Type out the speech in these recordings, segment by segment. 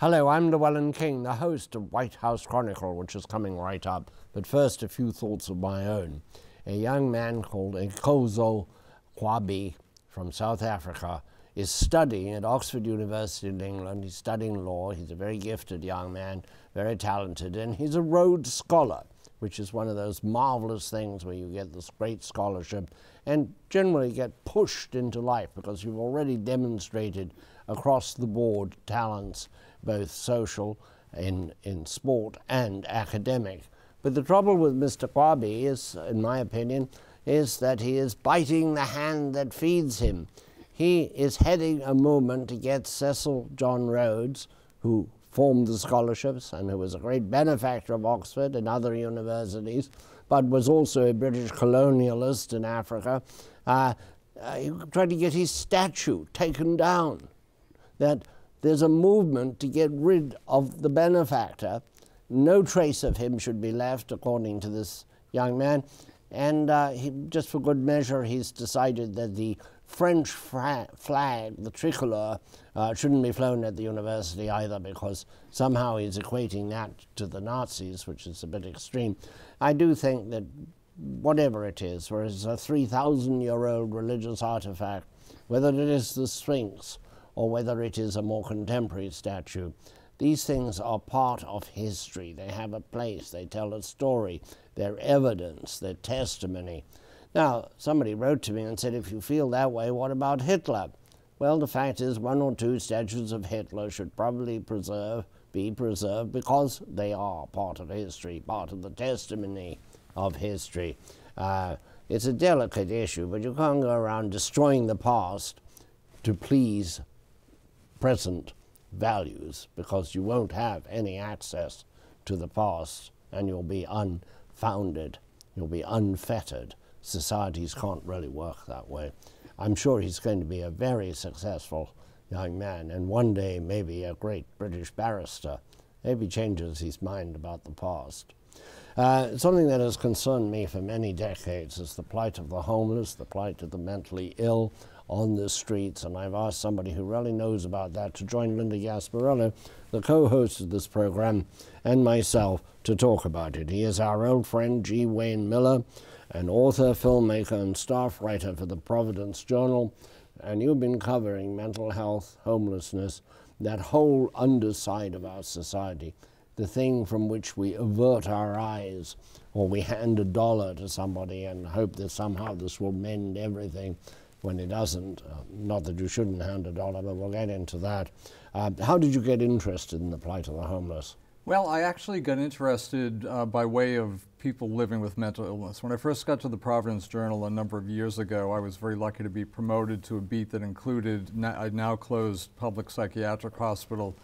Hello, I'm Llewellyn King, the host of White House Chronicle, which is coming right up. But first, a few thoughts of my own. A young man called Inequality from South Africa is studying at Oxford University in England. He's studying law. He's a very gifted young man, very talented, and he's a Rhodes Scholar, which is one of those marvelous things where you get this great scholarship and generally get pushed into life because you've already demonstrated across the board talents, both social, in sport, and academic. But the trouble with Mr. Kwabi is, in my opinion, is that he is biting the hand that feeds him. He is heading a movement to get Cecil John Rhodes, who formed the scholarships and who was a great benefactor of Oxford and other universities, but was also a British colonialist in Africa. He tried to get his statue taken down. That there's a movement to get rid of the benefactor. No trace of him should be left, according to this young man. And just for good measure, he's decided that the French flag, the tricolour, shouldn't be flown at the university either, because somehow he's equating that to the Nazis, which is a bit extreme. I do think that whatever it is, whether it's a 3,000-year-old religious artifact, whether it is the Sphinx, or whether it is a more contemporary statue, these things are part of history. They have a place, they tell a story, they're evidence, they're testimony. Now, somebody wrote to me and said, if you feel that way, what about Hitler? Well, the fact is, one or two statues of Hitler should probably be preserved because they are part of history, part of the testimony of history. It's a delicate issue, but you can't go around destroying the past to please present values, because you won't have any access to the past and you'll be unfounded, you'll be unfettered. Societies can't really work that way. I'm sure he's going to be a very successful young man, and one day maybe a great British barrister. Maybe changes his mind about the past. Something that has concerned me for many decades is the plight of the homeless, the plight of the mentally ill on the streets, and I've asked somebody who really knows about that to join Linda Gasparello, the co-host of this program, and myself to talk about it. He is our old friend G. Wayne Miller, an author, filmmaker, and staff writer for the Providence Journal, and you've been covering mental health, homelessness, that whole underside of our society, the thing from which we avert our eyes, or we hand $1 to somebody and hope that somehow this will mend everything, when it doesn't. Not that you shouldn't hand $1, but we'll get into that. How did you get interested in the plight of the homeless? Well, I actually got interested by way of people living with mental illness. When I first got to the Providence Journal a number of years ago, I was very lucky to be promoted to a beat that included a now closed public psychiatric hospital,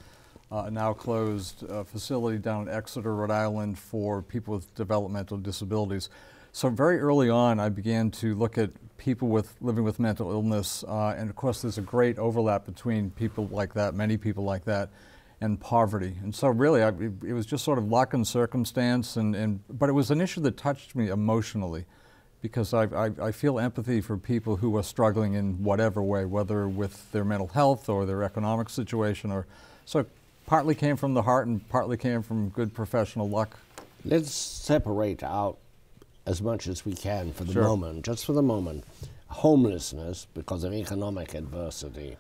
a now closed facility down in Exeter, Rhode Island for people with developmental disabilities. So very early on, I began to look at people living with mental illness, and of course there's a great overlap between people like that, many people like that, and poverty. And so really, it was just sort of luck and circumstance, but it was an issue that touched me emotionally, because I feel empathy for people who are struggling in whatever way, whether with their mental health or their economic situation, so it partly came from the heart and partly came from good professional luck. Let's separate out as much as we can for the moment, just for the moment, homelessness because of economic adversity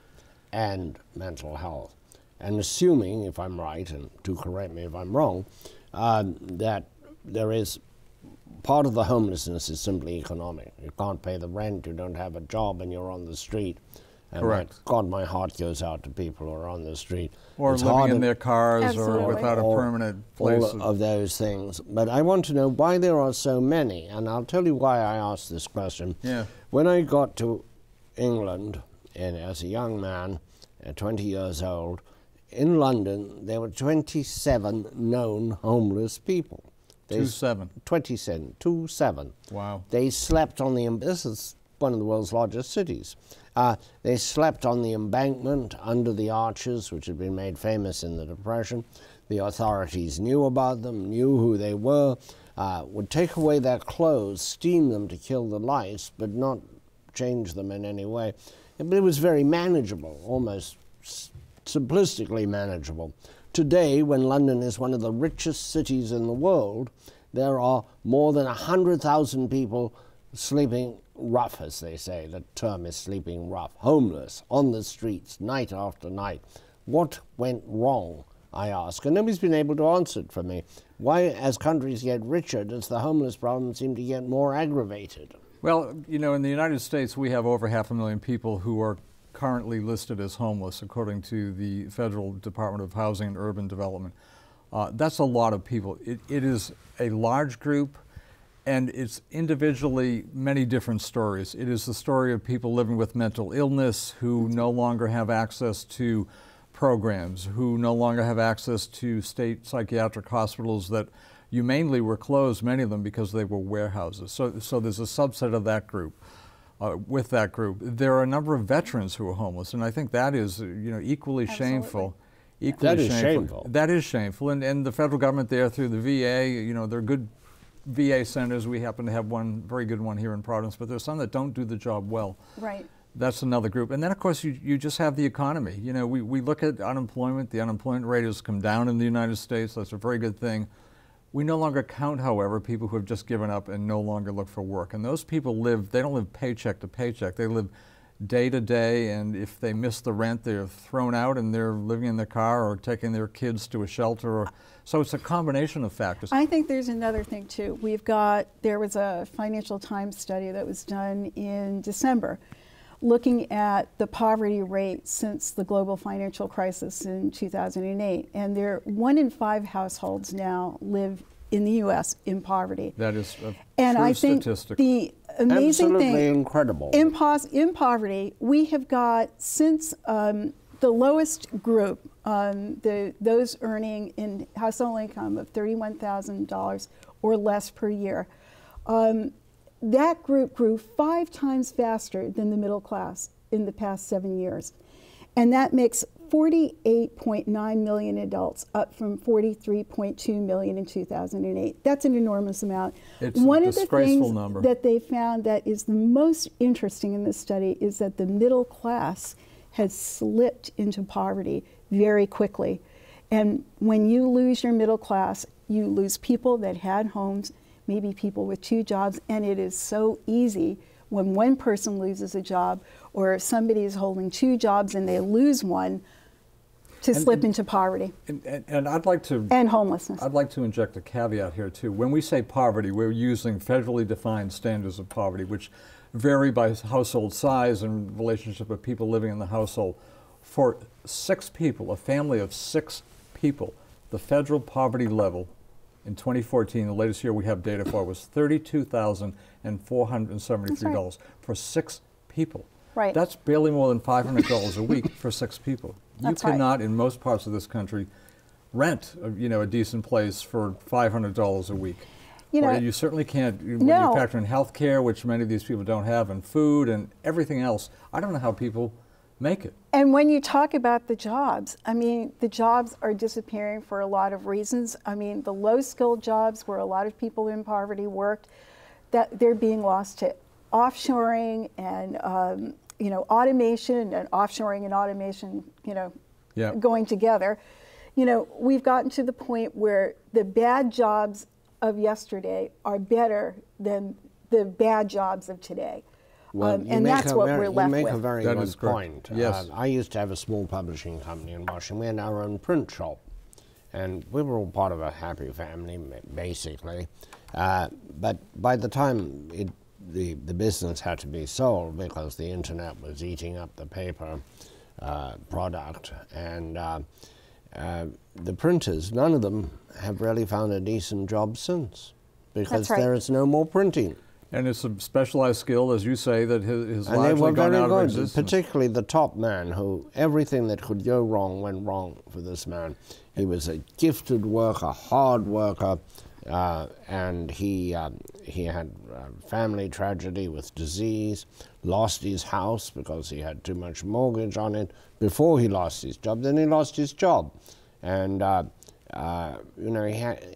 and mental health. And assuming, if I'm right, and do correct me if I'm wrong, that there is part of the homelessness is simply economic. You can't pay the rent, you don't have a job, and you're on the street. And correct. God, my heart goes out to people who are on the street. Or it's living in their cars. Absolutely. Or without a permanent place. All of those things. But I want to know why there are so many, and I'll tell you why I asked this question. Yeah. When I got to England, and as a young man, at 20 years old, in London, there were 27 known homeless people. 27. 27. Wow. They slept on the, this is one of the world's largest cities. They slept on the embankment under the arches, which had been made famous in the Depression. The authorities knew about them, knew who they were, would take away their clothes, steam them to kill the lice, but not change them in any way. But it was very manageable, almost simplistically manageable. Today, when London is one of the richest cities in the world, there are more than 100,000 people sleeping rough, as they say. The term is sleeping rough, homeless, on the streets, night after night. What went wrong, I ask? And nobody's been able to answer it for me. Why, as countries get richer, does the homeless problem seem to get more aggravated? Well, you know, in the United States, we have over 500,000 people who are currently listed as homeless, according to the Federal Department of Housing and Urban Development. That's a lot of people. It is a large group, and it's individually many different stories. It is the story of people living with mental illness who no longer have access to programs, who no longer have access to state psychiatric hospitals that humanely were closed, many of them because they were warehouses. So there's a subset of that group. With that group, there are a number of veterans who are homeless, and I think that is, equally shameful. That is shameful. That is shameful, and the federal government there through the VA, there are good VA centers. We happen to have one very good one here in Providence, but there's some that don't do the job well. Right. That's another group, and then of course you just have the economy. We look at unemployment. The unemployment rate has come down in the United States. That's a very good thing. We no longer count, however, people who have just given up and no longer look for work. And those people they don't live paycheck to paycheck. They live day to day, and if they miss the rent, they're thrown out and they're living in their car or taking their kids to a shelter. So it's a combination of factors. I think there's another thing too. There was a Financial Times study that was done in December looking at the poverty rate since the global financial crisis in 2008. And 1 in 5 households now live in the U.S. in poverty. That is a and true I think statistic. The amazing Absolutely thing, incredible. In poverty, we have got, since the lowest group, those earning in household income of $31,000 or less per year, that group grew 5 times faster than the middle class in the past 7 years. And that makes 48.9 million adults, up from 43.2 million in 2008. That's an enormous amount. It's One a of the disgraceful things number. that they found that is the most interesting in this study is that the middle class has slipped into poverty very quickly. And when you lose your middle class, you lose people that had homes, maybe people with 2 jobs, and it is so easy when one person loses a job, or if somebody is holding 2 jobs and they lose one, to slip into poverty. And I'd like to... And homelessness. I'd like to inject a caveat here too. When we say poverty, we're using federally defined standards of poverty, which vary by household size and relationship of people living in the household. For 6 people, a family of 6 people, the federal poverty level in 2014, the latest year we have data for, was $32,473 for 6 people. Right. That's barely more than $500 a week for 6 people. That's You cannot, in most parts of this country, rent a decent place for $500 a week. You certainly can't when you factor in health care, which many of these people don't have, and food and everything else. I don't know how people make it. And when you talk about the jobs, I mean, the jobs are disappearing for a lot of reasons. I mean, the low-skilled jobs where a lot of people in poverty worked, that they're being lost to offshoring and automation, and offshoring and automation, going together. We've gotten to the point where the bad jobs of yesterday are better than the bad jobs of today. Well, and that's what we're left with. You make a very good point. Yes. I used to have a small publishing company in Washington. We had our own print shop, and we were all part of a happy family, basically. But by the time the business had to be sold, because the internet was eating up the paper product, and the printers, none of them have really found a decent job since, because there is no more printing. And it's a specialized skill, as you say, that has largely gone out of existence. Particularly the top man, who everything that could go wrong went wrong for this man. He was a gifted worker, hard worker, and he had family tragedy with disease, lost his house because he had too much mortgage on it before he lost his job. Then he lost his job, and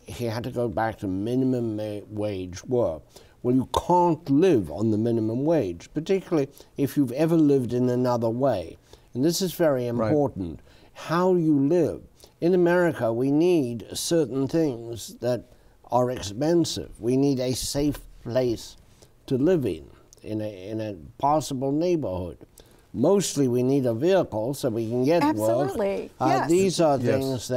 he had to go back to minimum wage work. Well, you can't live on the minimum wage, particularly if you've ever lived in another way. And this is very important. how you live. In America, we need certain things that are expensive. We need a safe place to live in a possible neighborhood. Mostly we need a vehicle so we can get Absolutely. work. Yes. These are Yes. things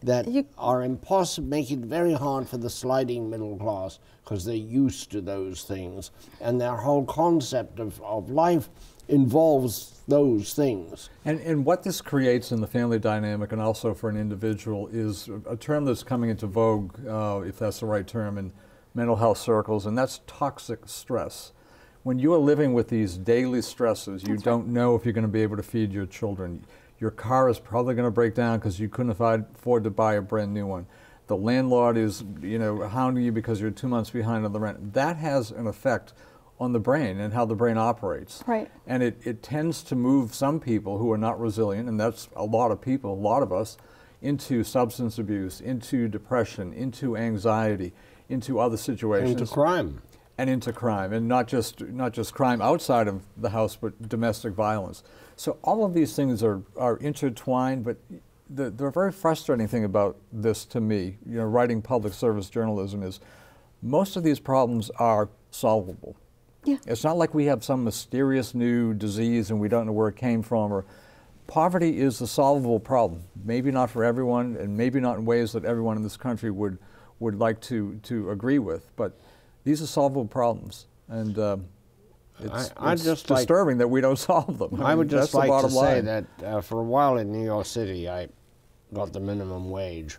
that are impossible, make it very hard for the sliding middle class because they're used to those things. And their whole concept of life involves those things. And what this creates in the family dynamic and also for an individual is a term that's coming into vogue, if that's the right term, in mental health circles, and that's toxic stress. When you are living with these daily stresses, you don't know if you're going to be able to feed your children. Your car is probably going to break down because you couldn't afford to buy a brand new one. The landlord is, hounding you because you're 2 months behind on the rent. That has an effect on the brain and how the brain operates. Right. And it tends to move some people who are not resilient, and that's a lot of people, a lot of us, into substance abuse, into depression, into anxiety, into other situations. Into crime. And into crime, and not just crime outside of the house, but domestic violence. So all of these things are intertwined, but the very frustrating thing about this to me, writing public service journalism, is most of these problems are solvable. Yeah. It's not like we have some mysterious new disease and we don't know where it came from. Or poverty is a solvable problem. Maybe not for everyone, and maybe not in ways that everyone in this country would like to agree with, but these are solvable problems, and it's just disturbing that we don't solve them. I would just that's like the to bottom say line. that for a while in New York City, I got the minimum wage.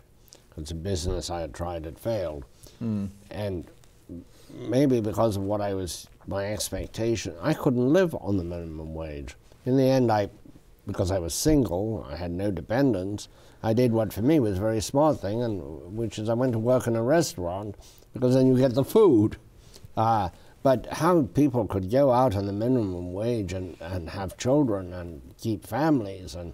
It's a business I had tried, it failed. And maybe because of my expectation, I couldn't live on the minimum wage. In the end, because I was single, I had no dependents, I did what for me was a very smart thing, which is I went to work in a restaurant, because then you get the food. But how people could go out on the minimum wage and have children and keep families, and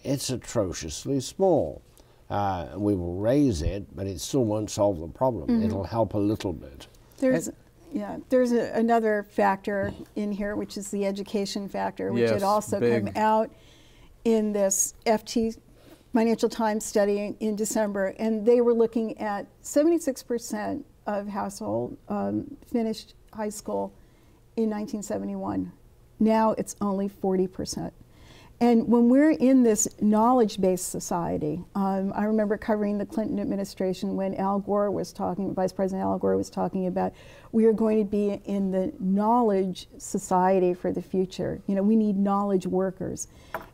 it's atrociously small. We will raise it, but it still won't solve the problem. It'll help a little bit. There's another factor in here, which is the education factor, which had also come out in this FT Financial Times study in December, and they were looking at 76% of household finished high school in 1971. Now it's only 40%. And when we're in this knowledge-based society, I remember covering the Clinton administration when Al Gore was talking, Vice President Al Gore was talking about, we are going to be in the knowledge society for the future. We need knowledge workers.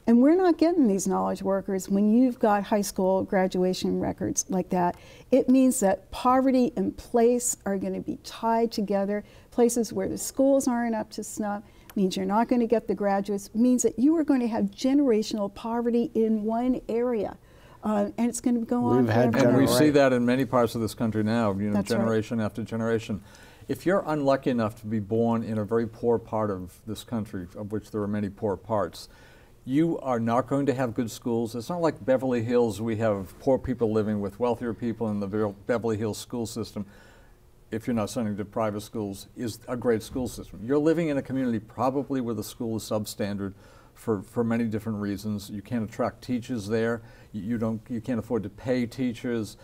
And we're not getting these knowledge workers. When you've got high school graduation records like that, it means that poverty and place are going to be tied together. Places where the schools aren't up to snuff means you're not going to get the graduates, means that you are going to have generational poverty in one area. And it's going to go on forever. And we see that in many parts of this country now, That's generation after generation. If you're unlucky enough to be born in a very poor part of this country, of which there are many poor parts, you are not going to have good schools. It's not like Beverly Hills. We have poor people living with wealthier people in the Beverly Hills school system. If you're not sending to private schools, is a great school system. You're living in a community probably where the school is substandard for many different reasons. You can't attract teachers there. You can't afford to pay teachers.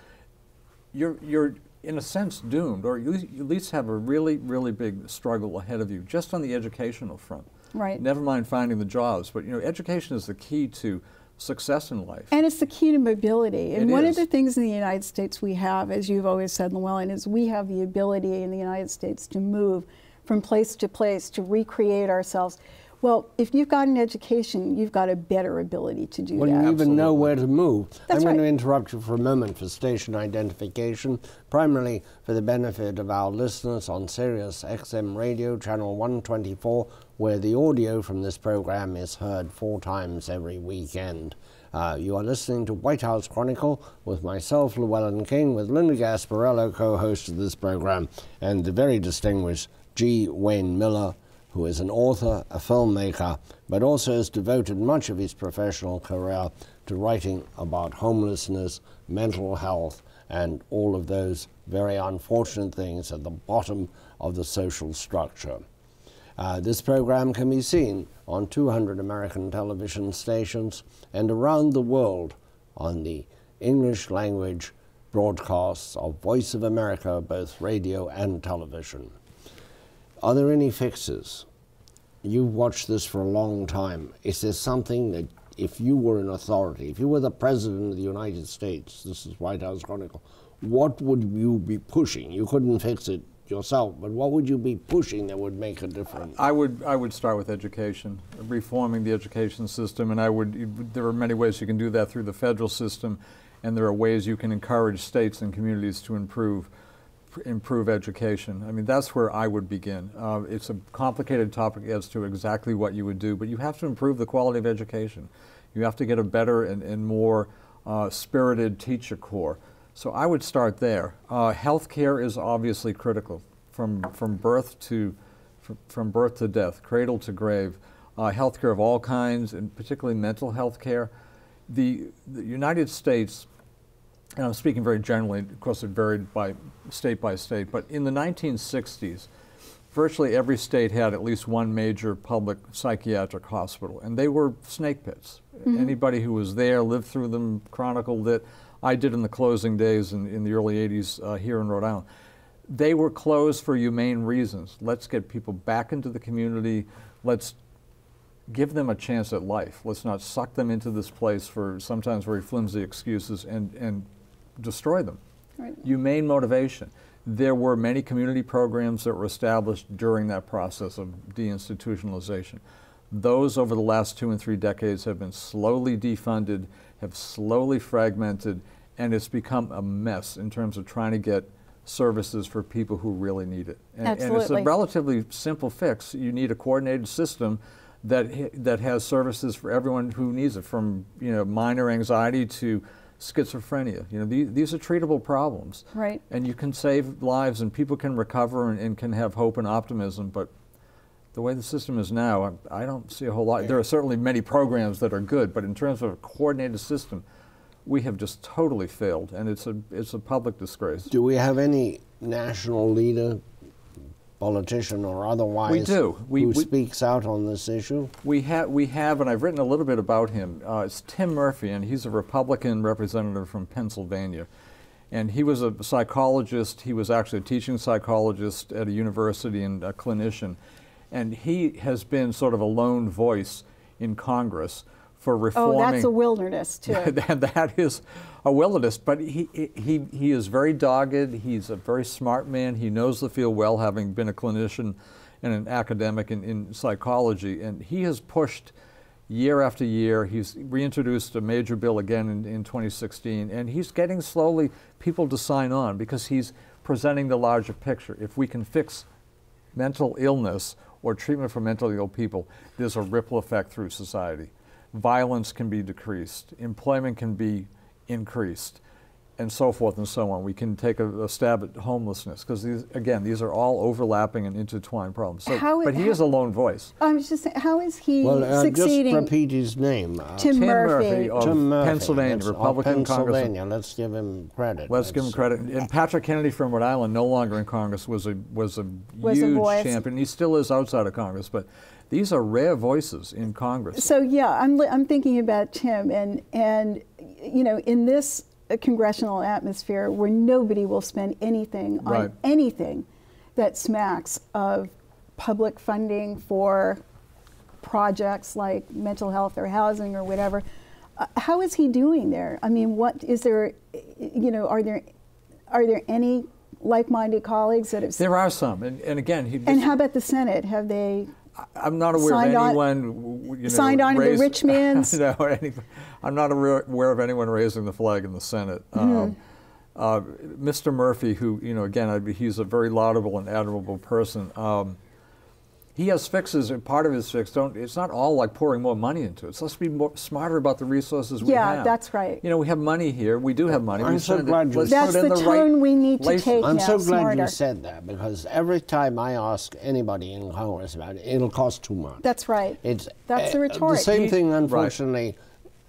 You're in a sense doomed, or you at least have a really, really big struggle ahead of you just on the educational front. Right. Never mind finding the jobs, but education is the key to success in life. And it's the key to mobility. And one of the things in the United States we have, as you've always said, Llewellyn, is we have the ability in the United States to move from place to place, to recreate ourselves. Well, if you've got an education, you've got a better ability to do that. Well, you even know where to move. That's I'm right. going to interrupt you for a moment for station identification, primarily for the benefit of our listeners on Sirius XM Radio, channel 124, where the audio from this program is heard 4 times every weekend. You are listening to White House Chronicle with myself, Llewellyn King, with Linda Gasparello, co-host of this program, and the very distinguished G. Wayne Miller, who is an author, a filmmaker, but also has devoted much of his professional career to writing about homelessness, mental health, and all of those very unfortunate things at the bottom of the social structure. This program can be seen on 200 American television stations and around the world on the English language broadcasts of Voice of America, both radio and television. Are there any fixes? You've watched this for a long time. Is there something that, if you were an authority, if you were the President of the United States, this is White House Chronicle, what would you be pushing? You couldn't fix it yourself, but what would you be pushing that would make a difference? I would start with education, reforming the education system, and there are many ways you can do that through the federal system, and there are ways you can encourage states and communities to improve education. I mean, that's where I would begin. It's a complicated topic as to exactly what you would do, but you have to improve the quality of education. You have to get a better and more spirited teacher corps. So I would start there. Healthcare is obviously critical, from birth to death, cradle to grave. Healthcare of all kinds, and particularly mental health care. The United States, and I'm speaking very generally, of course it varied by state, but in the 1960s, virtually every state had at least one major public psychiatric hospital, and they were snake pits. Mm-hmm. Anybody who was there, lived through them, chronicled it. I did in the closing days in the early 80s here in Rhode Island. They were closed for humane reasons. Let's get people back into the community. Let's give them a chance at life. Let's not suck them into this place for sometimes very flimsy excuses and destroy them. Right. Humane motivation. There were many community programs that were established during that process of deinstitutionalization. Those over the last 2 and 3 decades have been slowly defunded, have slowly fragmented, and it's become a mess in terms of trying to get services for people who really need it. And it's a relatively simple fix. You need a coordinated system that has services for everyone who needs it, from minor anxiety to schizophrenia. These are treatable problems. Right. And you can save lives, and people can recover and can have hope and optimism, but the way the system is now, I don't see a whole lot. There are certainly many programs that are good, but in terms of a coordinated system, we have just totally failed, and it's a public disgrace. Do we have any national leader, politician or otherwise, we do. who speaks out on this issue? We have, and I've written a little bit about him. It's Tim Murphy, and he's a Republican representative from Pennsylvania. And he was a psychologist. He was actually a teaching psychologist at a university and a clinician. And he has been sort of a lone voice in Congress for reforming. Oh, that's a wilderness, too. That is a wilderness, but he is very dogged. He's a very smart man. He knows the field well, having been a clinician and an academic in psychology. And he has pushed year after year. He's reintroduced a major bill again in 2016, and he's getting slowly people to sign on because he's presenting the larger picture. If we can fix mental illness or treatment for mentally ill people, there's a ripple effect through society. Violence can be decreased, employment can be increased, and so forth and so on. We can take a stab at homelessness, because these are all overlapping and intertwined problems. So, but he is a lone voice. I was just saying, how is he succeeding? Just repeat his name. Tim Murphy of Pennsylvania, Republican Congressman. Let's give him credit. Let's give him credit. And Patrick Kennedy from Rhode Island, no longer in Congress, was a huge champion. He still is outside of Congress, but these are rare voices in Congress. So yeah, I'm thinking about Tim, and in this congressional atmosphere where nobody will spend anything on anything that smacks of public funding for projects like mental health or housing or whatever, how is he doing there? I mean, what is there? Are there any like-minded colleagues that have? There are some, and again, and how about the Senate? Have they? I'm not aware of anyone signed on in the rich man's. I'm not aware of anyone raising the flag in the Senate. Mr. Murphy, who again, he's a very laudable and admirable person. He has fixes, and part of his fix, it's not all like pouring more money into it. So let's be smarter about the resources we have. Yeah, that's right. We have money here. We do have money. I'm so glad you That's the tone we need to take now. I'm so glad you said that, because every time I ask anybody in Congress about it, it'll cost too much. That's right. That's the rhetoric. The same thing, unfortunately,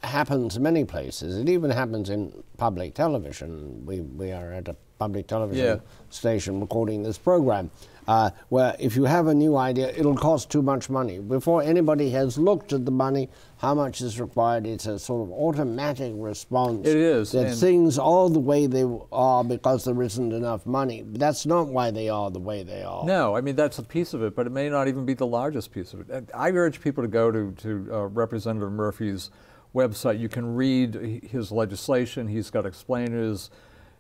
happens many places. It even happens in public television. We are at a public television station recording this program, where if you have a new idea, it'll cost too much money. Before anybody has looked at the money, how much is required, it's a sort of automatic response. It is. That things are the way they are because there isn't enough money. That's not why they are the way they are. No, I mean, that's a piece of it, but it may not even be the largest piece of it. I urge people to go to Representative Murphy's website. You can read his legislation. He's got explainers,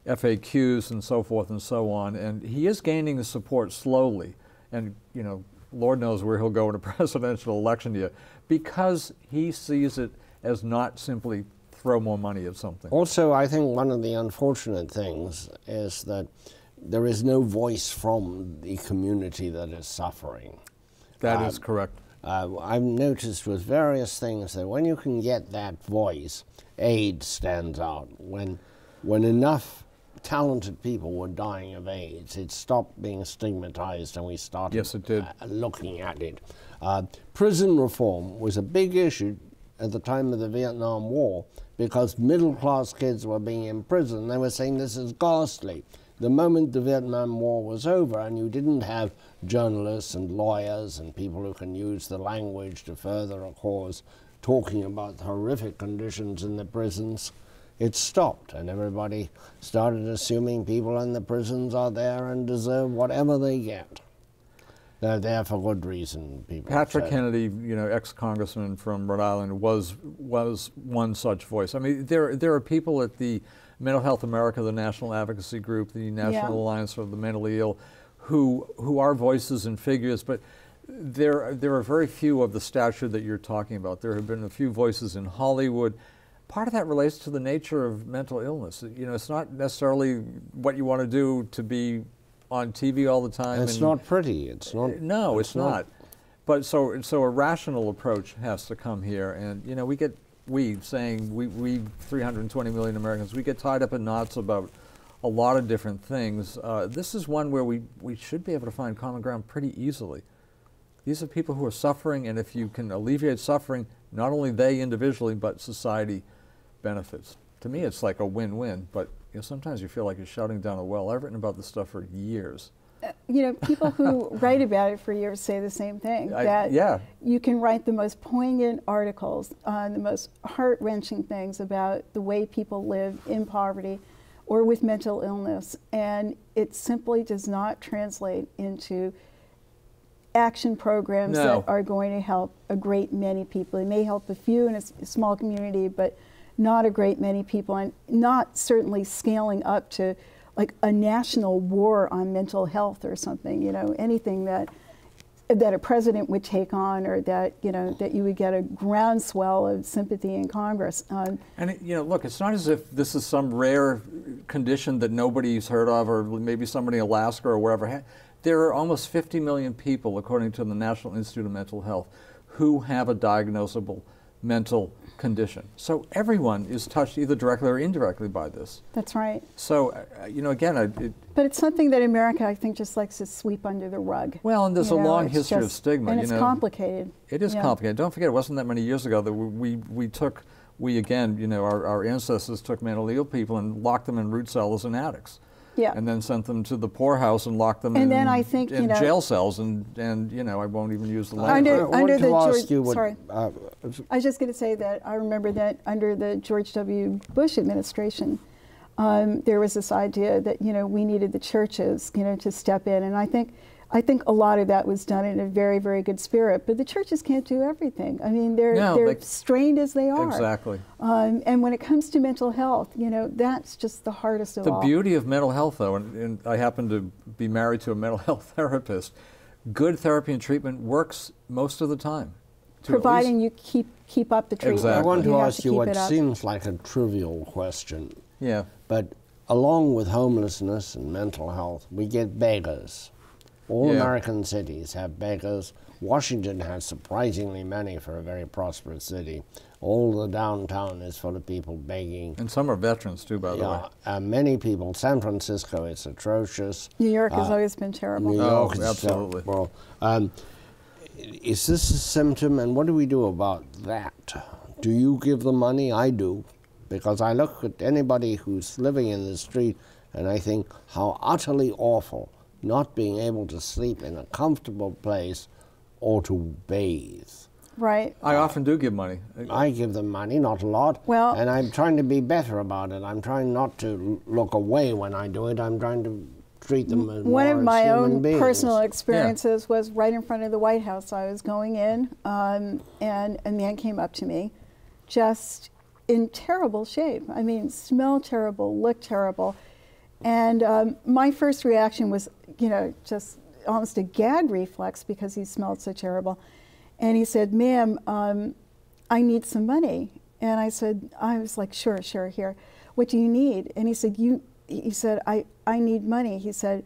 FAQs, and so forth and so on. And he is gaining the support slowly. And, you know, Lord knows where he'll go in a presidential election year, because he sees it as not simply throw more money at something. Also, I think one of the unfortunate things is that there is no voice from the community that is suffering. That is correct. I've noticed with various things that when you can get that voice, AIDS stands out. When enough talented people were dying of AIDS, it stopped being stigmatized and we started looking at it. Prison reform was a big issue at the time of the Vietnam War because middle-class kids were being imprisoned. They were saying this is ghastly. The moment the Vietnam War was over and you didn't have journalists and lawyers and people who can use the language to further a cause talking about the horrific conditions in the prisons, it stopped, and everybody started assuming people in the prisons are there and deserve whatever they get. They're there for good reason, people Patrick said. Kennedy, you know, ex-congressman from Rhode Island, was one such voice. I mean, there are people at the Mental Health America, the National Advocacy Group, the National Alliance for the Mentally Ill, who are voices and figures, but there are very few of the stature that you're talking about. There have been a few voices in Hollywood. Part of that relates to the nature of mental illness. You know, it's not necessarily what you want to do to be on TV all the time. It's not pretty. It's not. No, it's not. But so a rational approach has to come here, and you know, we 320 million Americans, we get tied up in knots about a lot of different things. This is one where we should be able to find common ground pretty easily. These are people who are suffering, and if you can alleviate suffering, not only they individually, but society benefits. To me, it's like a win-win, but you know, sometimes you feel like you're shouting down a well. I've written about this stuff for years. You know, people who write about it for years say the same thing, that you can write the most poignant articles on the most heart-wrenching things about the way people live in poverty or with mental illness, and it simply does not translate into action programs that are going to help a great many people. It may help a few in a small community, but not a great many people, and not certainly scaling up to like a national war on mental health or something, you know, anything that a president would take on, or that, you know, that you would get a groundswell of sympathy in Congress. And you know, look, it's not as if this is some rare condition that nobody's heard of, or maybe somebody in Alaska or wherever. There are almost 50 million people, according to the National Institute of Mental Health, who have a diagnosable mental condition. So everyone is touched either directly or indirectly by this. That's right. So, you know, again, but it's something that America, I think, just likes to sweep under the rug. Well, and there's a long history of stigma. And it's complicated. It is complicated. Don't forget, it wasn't that many years ago that we again, you know, our ancestors took mentally ill people and locked them in root cellars and attics. Yeah. And then sent them to the poorhouse and locked them and then I think, in you know, jail cells, and you know, I won't even use the language. Under the I was just going to say that I remember that under the George W. Bush administration, there was this idea that, you know, we needed the churches, you know, to step in, and I think a lot of that was done in a very, very good spirit. But the churches can't do everything. I mean, they're strained as they are. Exactly. And when it comes to mental health, you know, that's just the hardest of all. The beauty of mental health, though, and I happen to be married to a mental health therapist, good therapy and treatment works most of the time. Providing you keep up the treatment. Exactly. I want to ask you what seems like a trivial question. Yeah. But along with homelessness and mental health, we get beggars. All American cities have beggars. Washington has surprisingly many for a very prosperous city. All the downtown is full of people begging. And some are veterans too, by the way. Many people. San Francisco is atrocious. New York has always been terrible. New York is absolutely. Terrible. Is this a symptom, and what do we do about that? Do you give them money? I do, because I look at anybody who's living in the street and I think how utterly awful not being able to sleep in a comfortable place or to bathe. Right. I often do give money. I give them money, not a lot, Well, and I'm trying to be better about it. I'm trying not to look away when I do it. I'm trying to treat them as one more of as my human own beings. personal experiences was right in front of the White House. I was going in, and a man came up to me, just in terrible shape. I mean, smelled terrible, looked terrible. And my first reaction was, you know, just almost a gag reflex because he smelled so terrible. And he said, "Ma'am, I need some money." And I was like, sure, here. What do you need? And he said, I need money. He said,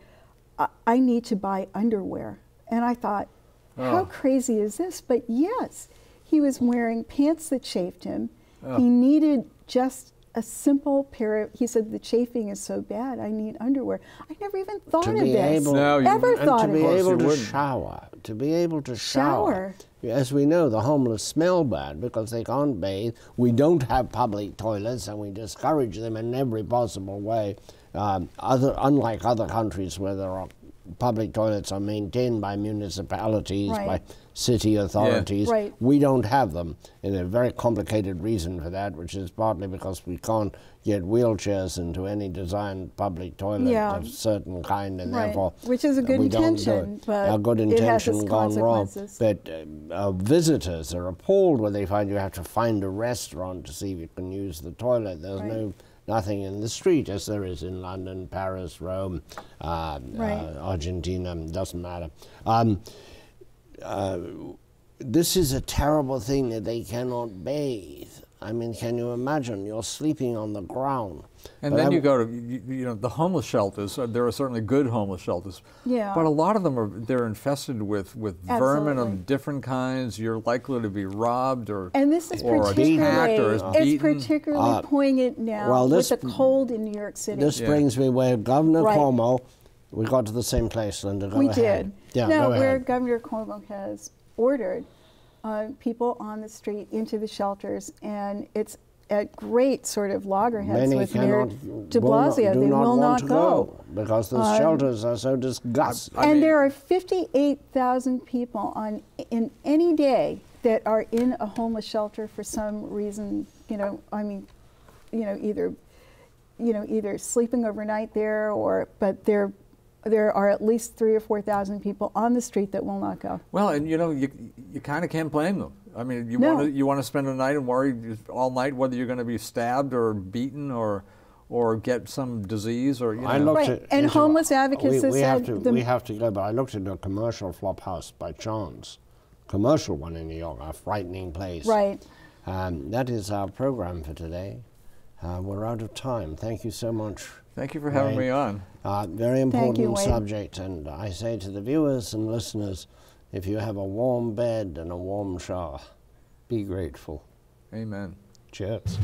I need to buy underwear. And I thought, how crazy is this? But yes, he was wearing pants that chafed him. He needed just a simple pair of, he said, the chafing is so bad, I need underwear. I never even thought of this. Ever thought of it. To be able to this. shower. To be able to Shower. As we know, the homeless smell bad because they can't bathe. We don't have public toilets, and we discourage them in every possible way. Unlike other countries where there are public toilets are maintained by municipalities, by city authorities. Right. We don't have them, and a very complicated reason for that, which is partly because we can't get wheelchairs into any designed public toilet of a certain kind, and therefore which is a good we don't do intention, it. but a good it has intention its gone wrong. consequences. But visitors are appalled when they find you have to find a restaurant to see if you can use the toilet. There's nothing in the street, as there is in London, Paris, Rome, Argentina, doesn't matter. This is a terrible thing that they cannot bathe. I mean, can you imagine? You're sleeping on the ground. And then you go to, you know, the homeless shelters. There are certainly good homeless shelters. Yeah. But a lot of them they're infested with vermin of different kinds. You're likely to be robbed or and this is or attacked or beaten. It's particularly poignant now with the cold in New York City. This brings me where Governor Cuomo, we got to the same place, Linda. Go ahead. Did. Yeah, now, go where ahead. Governor Cuomo has ordered people on the street into the shelters, and it's at great sort of loggerheads with Mayor de Blasio. They will not go because the shelters are so disgusting. And there are 58,000 people in any day that are in a homeless shelter for some reason. You know, I mean, either sleeping overnight there, but there are at least 3,000 or 4,000 people on the street that will not go. Well, and you know, you kind of can't blame them. I mean, you want to spend a night and worry all night whether you're going to be stabbed or beaten or get some disease or, you know. I looked at, and homeless advocates we have to go, but I looked at a commercial flop house by chance. Commercial one in New York, a frightening place. Right. That is our program for today. We're out of time. Thank you so much. Thank you for having me on. Very important Wade. subject, and I say to the viewers and listeners, if you have a warm bed and a warm shower, be grateful. Amen. Cheers.